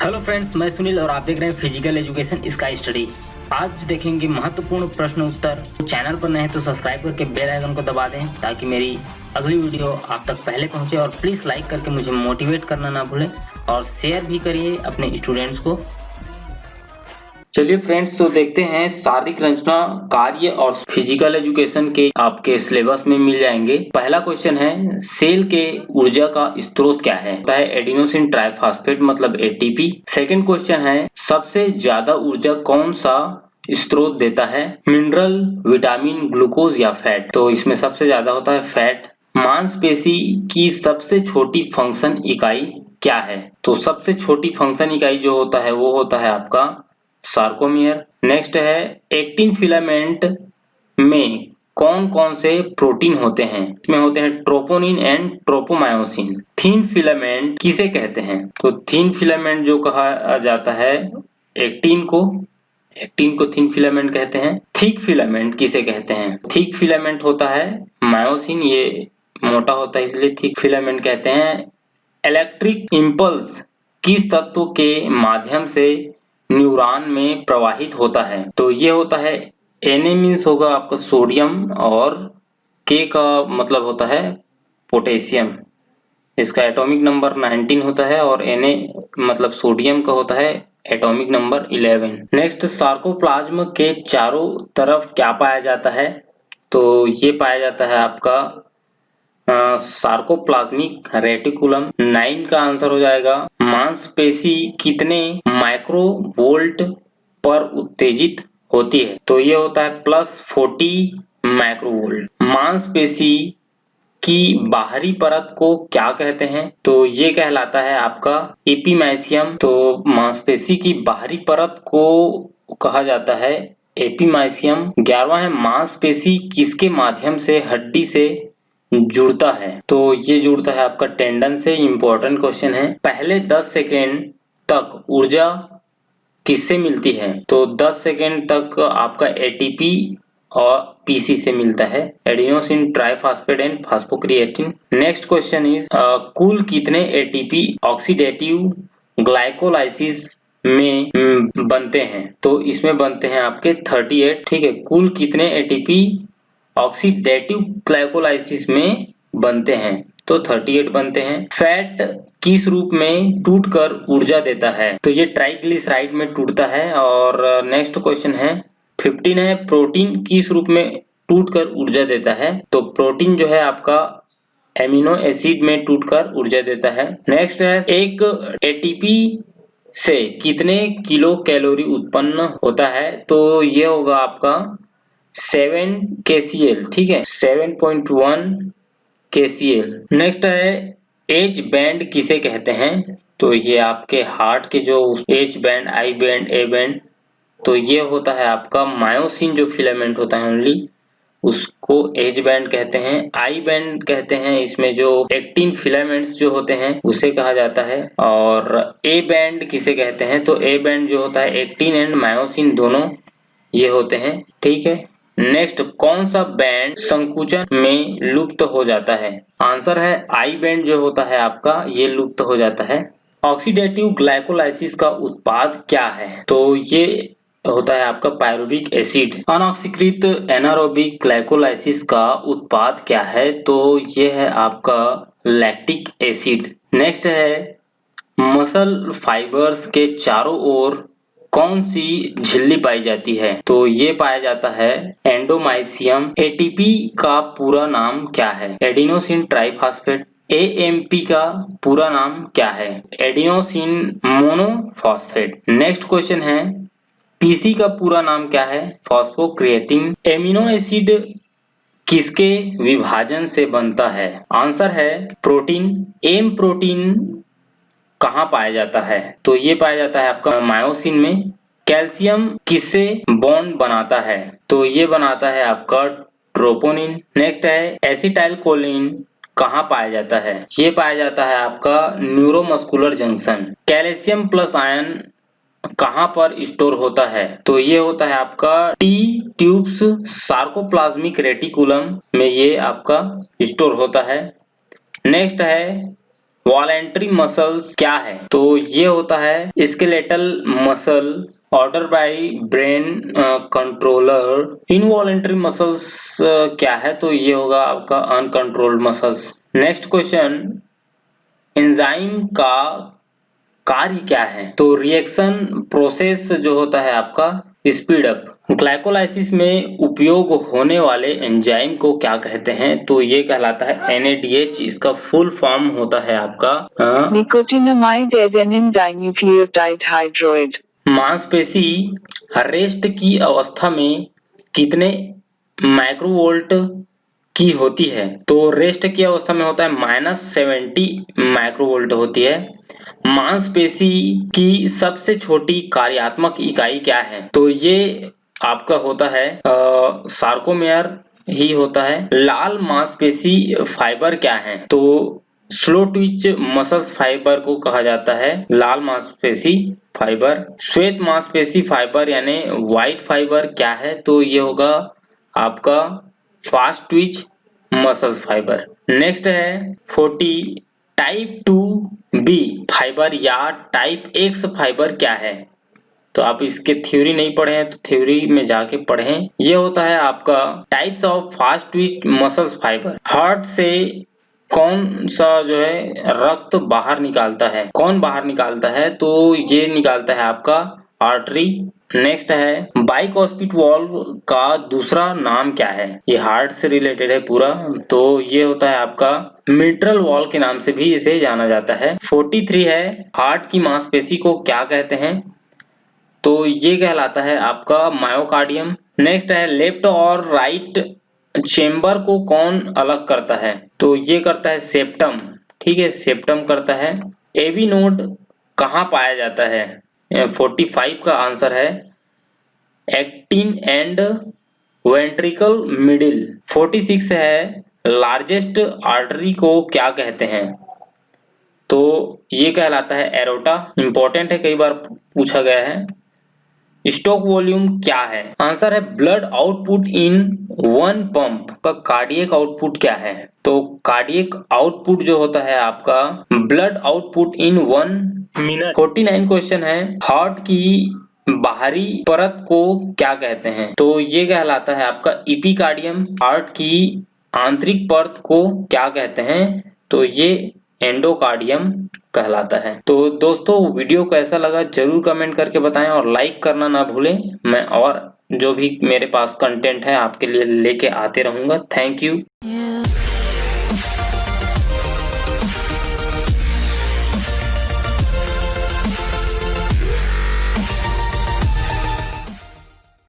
Hello friends, मैं सुनील और आप देख रहे हैं फिजिकल एजुकेशन स्काई स्टडी। आज देखेंगे महत्वपूर्ण प्रश्न उत्तर। चैनल पर नए हैं तो सब्सक्राइब करके बेल आइकन को दबा दें ताकि मेरी अगली वीडियो आप तक पहले पहुंचे। और प्लीज लाइक करके मुझे मोटिवेट करना ना भूलें और शेयर भी करिए अपने स्टूडेंट्स को। चलिए फ्रेंड्स, तो देखते हैं शारीरिक रचना, कार्य और फिजिकल एजुकेशन के आपके सिलेबस में मिल जाएंगे। पहला क्वेश्चन है, सेल के ऊर्जा का स्रोत क्या है? एडिनोसिन ट्राइफॉस्फेट मतलब एटीपी। सेकंड क्वेश्चन है, सबसे ज्यादा ऊर्जा कौन सा स्रोत देता है? मिनरल, विटामिन, ग्लूकोज या फैट? तो इसमें सबसे ज्यादा होता है फैट। मांसपेशी की सबसे छोटी फंक्शन इकाई क्या है? तो सबसे छोटी फंक्शन इकाई जो होता है वो होता है आपका सार्कोमियर। नेक्स्ट है, एक्टिन फिलामेंट में कौन कौन से प्रोटीन होते हैं? इसमें होते हैं troponin and tropomyosin. Thin filament किसे कहते हैं? तो थीन फिलामेंट जो कहा जाता है एक्टिन को थीन फिलामेंट कहते हैं। थिक फिलामेंट किसे कहते हैं? थिक फिलामेंट होता है मायोसिन, ये मोटा होता है इसलिए थिक फिलामेंट कहते हैं। इलेक्ट्रिक इंपल्स किस तत्व के माध्यम से न्यूरॉन में प्रवाहित होता है? तो ये होता है Na मीन्स होगा आपका सोडियम और K का मतलब होता है पोटेशियम। इसका एटॉमिक नंबर 19 होता है और Na मतलब सोडियम का होता है एटॉमिक नंबर 11। नेक्स्ट, सार्कोप्लाज्म के चारों तरफ क्या पाया जाता है? तो ये पाया जाता है आपका सार्कोप्लाज्मिक रेटिकुलम। 9 का आंसर हो जाएगा। मांसपेशी कितने माइक्रोवोल्ट पर उत्तेजित होती है? तो ये होता है +40 माइक्रोवोल्ट। मांसपेशी की बाहरी परत को क्या कहते हैं? तो ये कहलाता है आपका एपिमाइसियम। तो मांसपेशी की बाहरी परत को कहा जाता है एपिमाइसियम। 11वां है, मांसपेशी किसके माध्यम से हड्डी से जुड़ता है? तो ये जुड़ता है आपका टेंडन से। इंपॉर्टेंट क्वेश्चन है। पहले 10 सेकेंड तक ऊर्जा किससे मिलती है? तो 10 सेकेंड तक आपका एटीपी और पीसी से मिलता है, adenosine triphosphate and phosphocreatine. Next question is, कुल कितने एटीपी ऑक्सीडेटिव ग्लाइकोलाइसिस में बनते हैं? तो इसमें बनते हैं आपके 38। ठीक है, कुल कितने एटीपी ऑक्सीडेटिव ग्लाइकोलाइसिस में बनते हैं? तो 38 बनते हैं। फैट किस रूप में टूटकर ऊर्जा देता है? तो ये ट्राइग्लिसराइड में टूटता है। और नेक्स्ट क्वेश्चन है 15 है, प्रोटीन किस रूप में टूटकर ऊर्जा देता है? तो प्रोटीन जो है आपका एमिनो एसिड में टूटकर ऊर्जा देता है। नेक्स्ट है, एक एटीपी से कितने किलो कैलोरी उत्पन्न होता है? तो ये होगा आपका 7 KCl। ठीक है, 7.1 KCl। नेक्स्ट है, एज बैंड किसे कहते हैं? तो ये आपके हार्ट के जो as band, I band, A band, तो ये होता है आपका मायोसिन जो फिलामेंट होता है ओनली, उसको एज बैंड कहते हैं। आई बैंड कहते हैं इसमें जो एक्टिन फिलामेंट्स जो होते हैं उसे कहा जाता है। और ए बैंड किसे कहते हैं? तो ए बैंड जो होता है एक्टिन एंड मायोसिन दोनों ये होते हैं। ठीक है, नेक्स्ट, कौन सा बैंड संकुचन में लुप्त हो जाता है? आंसर है आई बैंड जो होता है आपका ये लुप्त हो जाता है। ऑक्सीडेटिव ग्लाइकोलाइसिस का उत्पाद क्या है? तो ये होता है आपका पायरुविक एसिड। अनऑक्सीकृत एनारोबिक ग्लाइकोलाइसिस का उत्पाद क्या है? तो ये है आपका लैक्टिक एसिड। नेक्स्ट है, मसल फाइबर्स के चारों ओर कौन सी झिल्ली पाई जाती है? तो ये पाया जाता है एंडोमाइसियम। एटीपी का पूरा नाम क्या है? Adenosine triphosphate. एएमपी का पूरा नाम क्या है? Adenosine monophosphate. नेक्स्ट क्वेश्चन है, पीसी का पूरा नाम क्या है? फॉस्फोक्रिएटिन। एमिनो एसिड किसके विभाजन से बनता है? आंसर है प्रोटीन। एम प्रोटीन कहाँ पाया जाता है? तो ये पाया जाता है आपका मायोसिन में। कैल्शियम किससे बॉन्ड बनाता है? तो ये बनाता है आपका ट्रोपोनिन। नेक्स्ट है, एसिटाइल कोलिन कहाँ पाया जाता है? ये पाया जाता है आपका neuromuscular junction. Calcium plus ion कहाँ पर स्टोर होता है? तो ये होता है आपका टी ट्यूब्स सार्कोप्लाज्मिक रेटिकुलम में ये आपका स्टोर होता है। नेक्स्ट है, वॉलेंट्री मसल्स क्या है? तो ये होता है skeletal muscle order by brain controller. Involuntary muscles क्या है? तो ये होगा आपका uncontrolled muscles. Next question, enzyme का कार्य क्या है? तो रिएक्शन प्रोसेस जो होता है आपका स्पीड अप। ग्लाइकोलाइसिस में उपयोग होने वाले एंजाइम को क्या कहते हैं? तो ये कहलाता है NADH। इसका फुल फॉर्म होता है आपका निकोटिनामाइड एडेनिन डाइन्यूक्लियोटाइड हाइड्रोइड। मांसपेशी रेस्ट की अवस्था में कितने माइक्रोवोल्ट की होती है? तो रेस्ट की अवस्था में होता है -70 माइक्रोवोल्ट होती है। मांसपेशी की सबसे छोटी कार्यात्मक इकाई क्या है? तो ये आपका होता है सार्कोमेयर ही होता है। लाल मांसपेशी फाइबर क्या है? तो स्लो ट्विच मसल्स फाइबर को कहा जाता है लाल मांसपेशी फाइबर। श्वेत मांसपेशी फाइबर यानी व्हाइट फाइबर क्या है? तो ये होगा आपका fast Twitch muscles fibre. Next है 40, टाइप 2B फाइबर या टाइप X फाइबर क्या है? तो आप इसके थ्योरी नहीं पढ़े हैं तो थ्योरी में जाके पढ़ें। ये होता है आपका types of fast Twitch muscles fibre. Heart से कौन सा जो है रक्त बाहर निकालता है? कौन बाहर निकालता है? तो ये निकालता है आपका आर्टरी। नेक्स्ट है बाइकॉस्पिट वाल्व का दूसरा नाम क्या है? ये हार्ट से रिलेटेड है पूरा। तो ये होता है आपका मिट्रल वॉल के नाम से भी इसे जाना जाता है। 43 है हार्ट की मांसपेशी को क्या कहते हैं? तो ये कहलाता है आपका मायोकार्डियम। नेक्स्ट है लेफ्ट और राइट चेम्बर को कौन अलग करता है? तो ये करता है सेप्टम। ठीक है, सेप्टम करता है। एवी नोड कहाँ पाया जाता है? 45 का आंसर है एक्टिन एंड वेंट्रिकल मिडिल। 46 है लार्जेस्ट आर्टरी को क्या कहते हैं? तो ये कहलाता है एरोटा। इंपॉर्टेंट है, कई बार पूछा गया है। स्टॉक वॉल्यूम क्या है? आंसर है blood output in one pump का कार्डियक आउटपुट क्या है? तो कार्डियक आउटपुट जो होता है आपका ब्लड आउटपुट इन 1 मिनट। 49 क्वेश्चन है हार्ट की बाहरी परत को क्या कहते हैं? तो ये कहलाता है आपका इपिकार्डियम। हार्ट की आंतरिक परत को क्या कहते हैं? तो ये एंडोकार्डियम कहलाता है। तो दोस्तों वीडियो कैसा लगा जरूर कमेंट करके बताएं और लाइक करना ना भूलें। मैं और जो भी मेरे पास कंटेंट है आपके लिए लेके आते रहूंगा। Thank you.